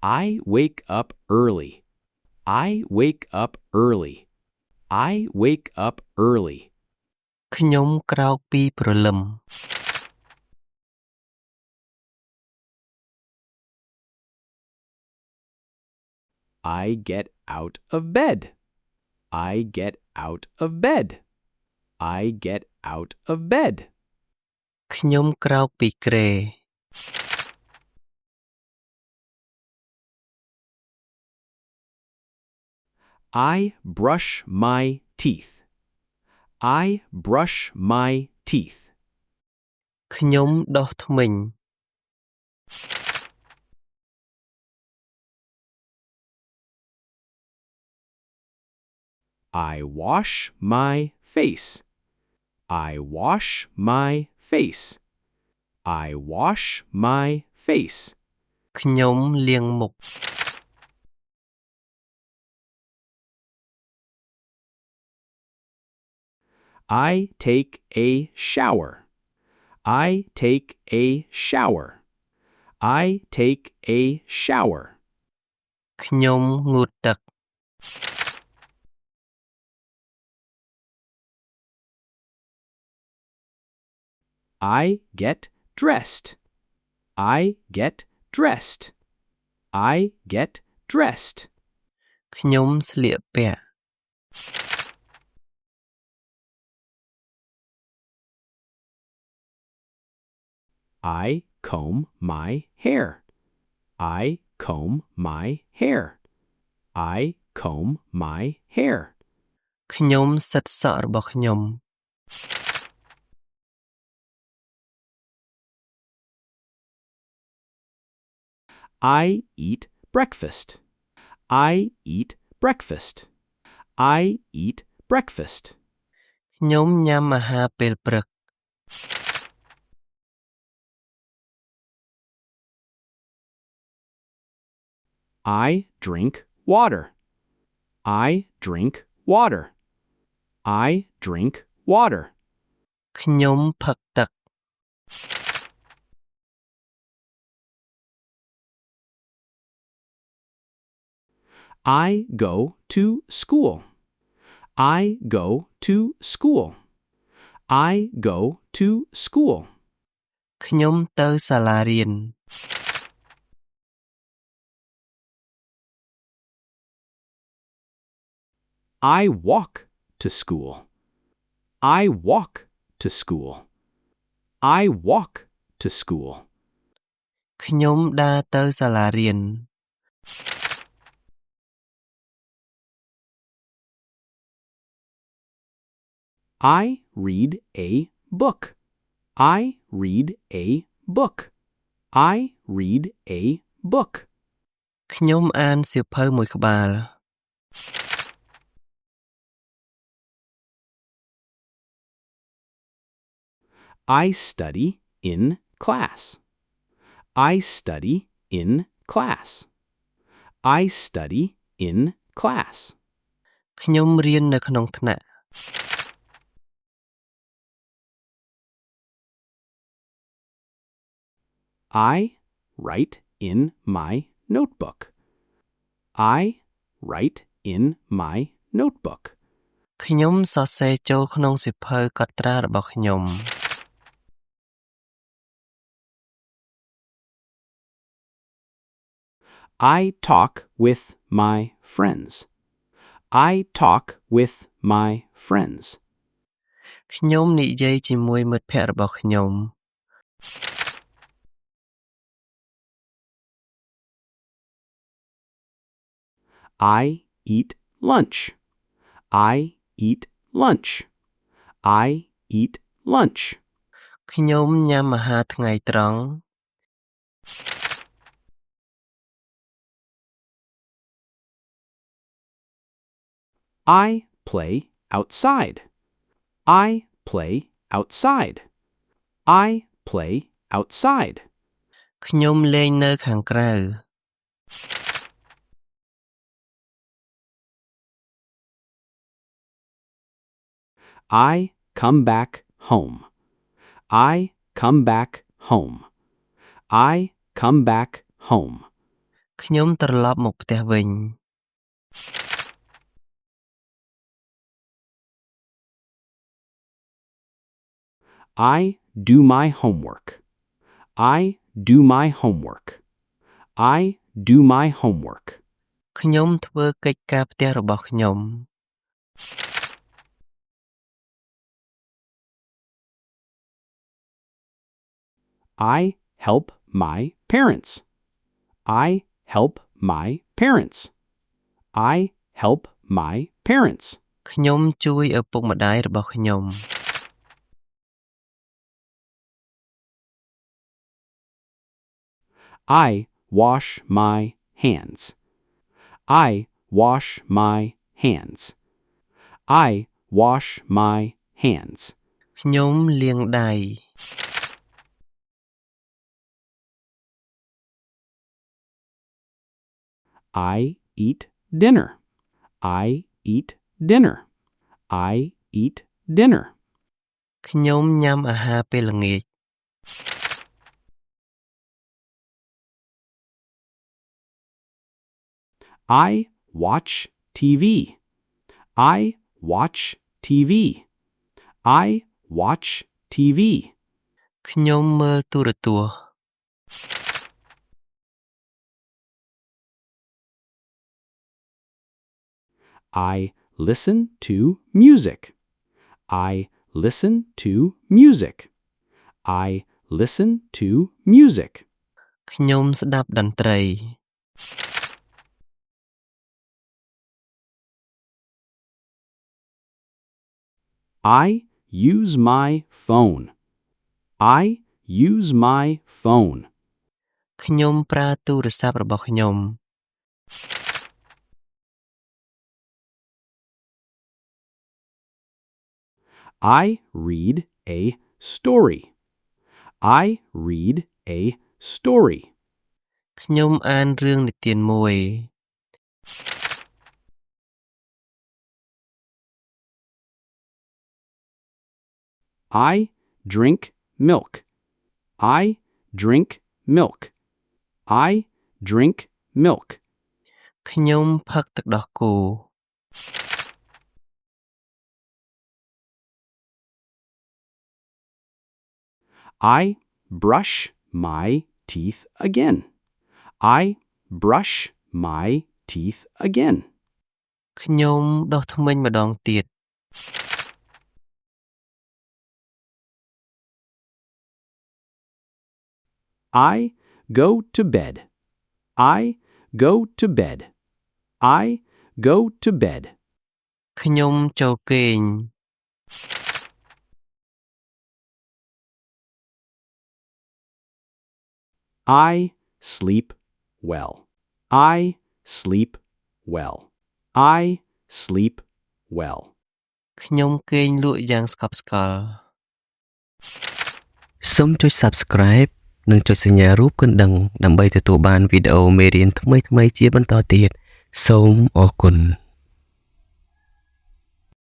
I wake up early. I wake up early. I wake up early. ខ្ញុំក្រោកពីព្រលឹម I get out of bed. I get out of bed. I get out of bed. ខ្ញុំក្រោកពីគ្រែ I brush my teeth. I brush my teeth. ខ្ញុំដុសធ្មេញ I wash my face. I wash my face. I wash my face. ខ្ញុំលាងមុខ I take a shower. I take a shower. I take a shower. ខ្ញុំងូតទឹក I get dressed. I get dressed. I get dressed. ខ្ញុំស្លៀកពាក់ I comb my hair. I comb my hair. I comb my hair. ខ្ញុំសិតសក់របស់ខ្ញុំ I eat breakfast. I eat breakfast. I eat breakfast. ខ្ញុំញ៉ាំអាហារពេលព្រឹក I drink water. I drink water. I drink water. ខ្ញុំផឹកទឹក I go to school. I go to school. I go to school. ខ្ញុំទៅសាលារៀន I walk to school. I walk to school. I walk to school. ខ្ញុំដើរទៅសាលារៀន I read a book. I read a book. I read a book. ខ្ញុំអានសៀវភៅមួយក្បាល I study in class. I study in class. I study in class. ខ្ញុំរៀននៅក្នុងថ្នាក់ I write in my notebook. I write in my notebook. ខ្ញុំសរសេរចូលក្នុងសៀវភៅកត់ត្រារបស់ខ្ញុំ I talk with my friends. I talk with my friends. ខ្ញុំនិយាយជាមួយមិត្តភក្តិរបស់ខ្ញុំ I eat lunch. I eat lunch. I eat lunch. ខ្ញុំញ៉ាំអាហារថ្ងៃត្រង់ I play outside. I play outside. I play outside. ខ្ញុំលេងនៅខាងក្រៅ I come back home. I come back home. I come back home. ខ្ញុំត្រឡប់មកផ្ទះវិញ I do my homework. I do my homework. I do my homework. ខ្ញុំធ្វើកិច្ចការផ្ទះរបស់ខ្ញុំ I help my parents. I help my parents. I help my parents. ខ្ញុំជួយឪពុកម្ដាយរបស់ខ្ញុំ I wash my hands. I wash my hands. I wash my hands. ខ្ញុំលាងដៃ I eat dinner. I eat dinner. I eat dinner. ខ្ញុំញ៉ាំអាហារពេលល្ងាច I watch TV. I watch TV. I watch TV. ខ្ញុំមើលទូរទស្សន៍ I listen to music. I listen to music. I listen to music. ខ្ញុំស្ដាប់តន្ត្រី I use my phone. I use my phone. ខ្ញុំប្រើទូរស័ព្ទរបស់ខ្ញុំ I read a story. I read a story. ខ្ញុំអានរឿងនិទានមួយ I drink milk. I drink milk. I drink milk. ខ្ញុំផឹកទឹកដោះគោ I brush my teeth again. I brush my teeth again. ខ្ញុំដុសធ្មេញម្ដងទៀត I go to bed. I go to bed. I go to bed. ខ្ញុំចូលគេង I sleep well. I sleep well. I sleep well. ខ្ញុំគេងលក់យ៉ាងស្កប់ស្កល់ សូមចុច Subscribe និងចុចសញ្ញារូបកណ្ដឹងដើម្បីទទួលបានវីដេអូមេរៀនថ្មីៗជាបន្តទៀតសូមអរគុណ